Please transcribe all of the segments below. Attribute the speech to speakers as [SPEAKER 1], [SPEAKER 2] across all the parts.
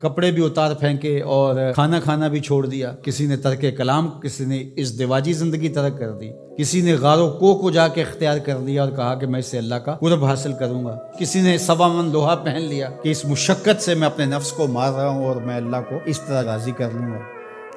[SPEAKER 1] کپڑے بھی اتار پھینکے اور کھانا کھانا بھی چھوڑ دیا، کسی نے ترک کلام، کسی نے ازدواجی زندگی ترک کر دی، کسی نے غار و کوہ کو جا کے اختیار کر لیا اور کہا کہ میں اس سے اللہ کا قرب حاصل کروں گا، کسی نے 1.25 من لوہا پہن لیا کہ اس مشقت سے میں اپنے نفس کو مار رہا ہوں اور میں اللہ کو اس طرح راضی کر لوں گا۔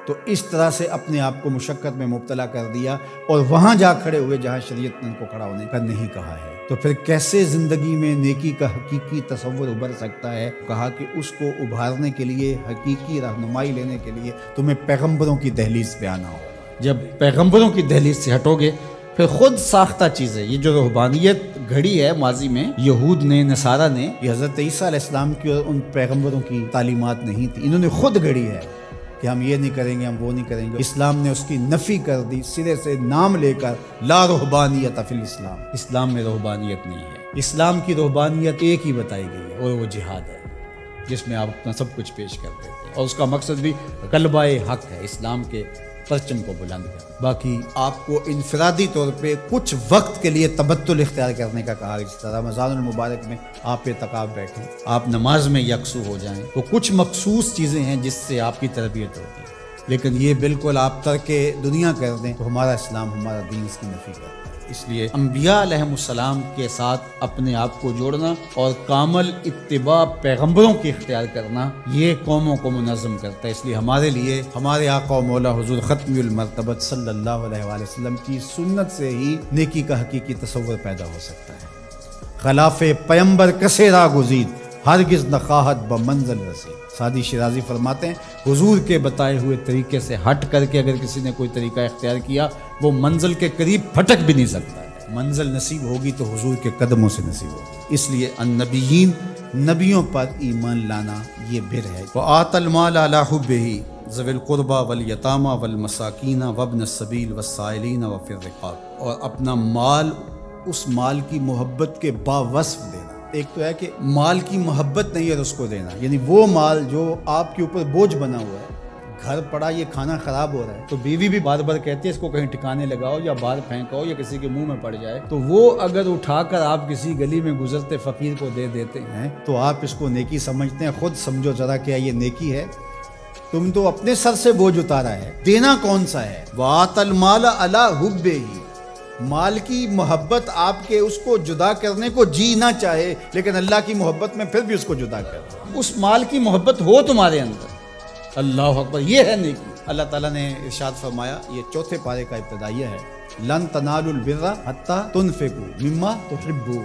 [SPEAKER 1] تو اس طرح سے اپنے آپ کو مشقت میں مبتلا کر دیا اور وہاں جا کھڑے ہوئے جہاں شریعت نے ان کو کھڑا ہونے کا نہیں کہا ہے۔ تو پھر کیسے زندگی میں نیکی کا حقیقی تصور ابھر سکتا ہے؟ کہا کہ اس کو ابھارنے کے لیے، حقیقی رہنمائی لینے کے لیے تمہیں پیغمبروں کی دہلیز پہ آنا ہوگا۔ جب پیغمبروں کی دہلیز سے ہٹو گے پھر خود ساختہ چیزیں، یہ جو رہبانیت گھڑی ہے ماضی میں یہود نے، نصارہ نے، یہ حضرت عیسیٰ علیہ السلام کی اور ان پیغمبروں کی تعلیمات نہیں تھی، انہوں نے خود گھڑی ہے کہ ہم یہ نہیں کریں گے، ہم وہ نہیں کریں گے۔ اسلام نے اس کی نفی کر دی، سرے سے نام لے کر، لا رہبانیت فی الاسلام، اسلام میں رہبانیت نہیں ہے۔ اسلام کی رہبانیت ایک ہی بتائی گئی ہے اور وہ جہاد ہے، جس میں آپ اپنا سب کچھ پیش کر دیتے ہیں، اور اس کا مقصد بھی غلبہ حق ہے، اسلام کے پرچم کو بلند کرنا۔ باقی آپ کو انفرادی طور پہ کچھ وقت کے لیے تبتل اختیار کرنے کا کہا، جس طرح رمضان المبارک میں آپ اعتکاف بیٹھیں، آپ نماز میں یکسو ہو جائیں، تو کچھ مخصوص چیزیں ہیں جس سے آپ کی تربیت ہوتی ہے، لیکن یہ بالکل آپ ترک دنیا کر دیں تو ہمارا اسلام، ہمارا دین اس کی نفی کرتا ہے۔ اس لیے انبیاء علیہ السلام کے ساتھ اپنے آپ کو جوڑنا اور کامل اتباع پیغمبروں کی اختیار کرنا، یہ قوموں کو منظم کرتا ہے۔ اس لیے ہمارے لیے ہمارے آقا و مولا حضور ختم المرتبت صلی اللہ علیہ وآلہ وسلم کی سنت سے ہی نیکی کا حقیقی تصور پیدا ہو سکتا ہے۔ خلاف پیمبر کسے را گزید، ہرگز نخواہت بمنزل رسید۔ سعدی شیرازی فرماتے ہیں حضور کے بتائے ہوئے طریقے سے ہٹ کر کے اگر کسی نے کوئی طریقہ اختیار کیا، وہ منزل کے قریب پھٹک بھی نہیں سکتا ہے۔ منزل نصیب ہوگی تو حضور کے قدموں سے نصیب ہوگی۔ اس لیے النبیین، نبیوں پر ایمان لانا یہ بر ہے۔ وآت المال علی حبہ ذوی القربى والیتامى والمساکین وابن السبیل والسائلین وفی الرقاب، اور اپنا مال، اس مال کی محبت کے باوصف دینا۔ ایک تو ہے کہ مال کی محبت نہیں ہے اس کو دینا، یعنی وہ مال جو آپ کے اوپر بوجھ بنا ہوا ہے، گھر پڑا یہ کھانا خراب ہو رہا ہے تو بیوی بھی بار بار کہتی ہے اس کو کہیں ٹھکانے لگاؤ یا باہر پھینکاؤ یا کسی کے منہ میں پڑ جائے، تو وہ اگر اٹھا کر آپ کسی گلی میں گزرتے فقیر کو دے دیتے ہیں تو آپ اس کو نیکی سمجھتے ہیں۔ خود سمجھو ذرا کیا یہ نیکی ہے؟ تم تو اپنے سر سے بوجھ اتارا ہے، دینا کون سا ہے؟ وآت المال علی حبہ، مال کی محبت آپ کے اس کو جدا کرنے کو جی نہ چاہے، لیکن اللہ کی محبت میں پھر بھی اس کو جدا کر، اس مال کی محبت ہو تمہارے اندر۔ اللہ اکبر، یہ ہے نیکی۔ اللہ تعالیٰ نے ارشاد فرمایا، یہ 4 پارے کا ابتدائیہ ہے، لن تنالوا البر حتی تنفقوا مما تحبون۔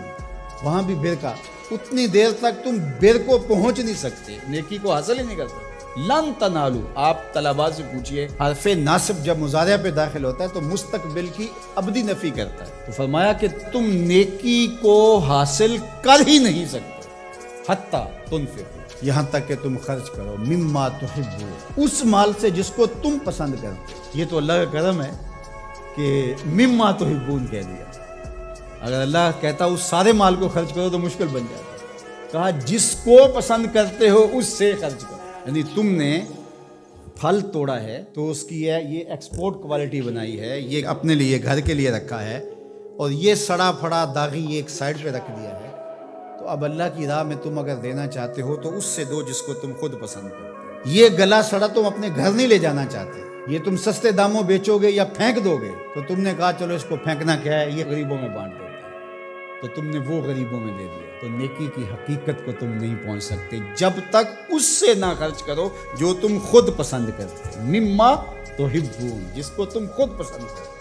[SPEAKER 1] وہاں بھی بر کا، اتنی دیر تک تم بر کو پہنچ نہیں سکتے، نیکی کو حاصل ہی نہیں کر سکتے۔ لن تنالو، آپ طلباء سے پوچھئے، حرف ناصب جب مضارع پہ داخل ہوتا ہے تو مستقبل کی ابدی نفی کرتا ہے، تو فرمایا کہ تم نیکی کو حاصل کر ہی نہیں سکتے حتی تنفقوا، یہاں تک کہ تم خرچ کرو، مما تحبون، اس مال سے جس کو تم پسند کرتے۔ یہ تو اللہ کا کرم ہے کہ مما تحبون کہہ دیا۔ اگر اللہ کہتا اس سارے مال کو خرچ کرو تو مشکل بن جاتا، کہا جس کو پسند کرتے ہو اس سے خرچ کرو۔ یعنی تم نے پھل توڑا ہے تو اس کی یہ ایکسپورٹ کوالٹی بنائی ہے، یہ اپنے لیے گھر کے لیے رکھا ہے، اور یہ سڑا پھڑا داغی یہ ایک سائڈ پہ رکھ دیا ہے، تو اب اللہ کی راہ میں تم اگر دینا چاہتے ہو تو اس سے دو جس کو تم خود پسند کرتے۔ یہ گلا سڑا تم اپنے گھر نہیں لے جانا چاہتے، یہ تم سستے داموں بیچو گے یا پھینک دو گے، تو تم نے کہا چلو اس کو پھینکنا کیا ہے، یہ غریبوں میں بانٹ دیتے ہیں، تو تم نے وہ غریبوں میں دے دیا۔ تو نیکی کی حقیقت کو تم نہیں پہنچ سکتے جب تک اس سے نہ خرچ کرو جو تم خود پسند کرتے، مما تحبون، جس کو تم خود پسند کرتے۔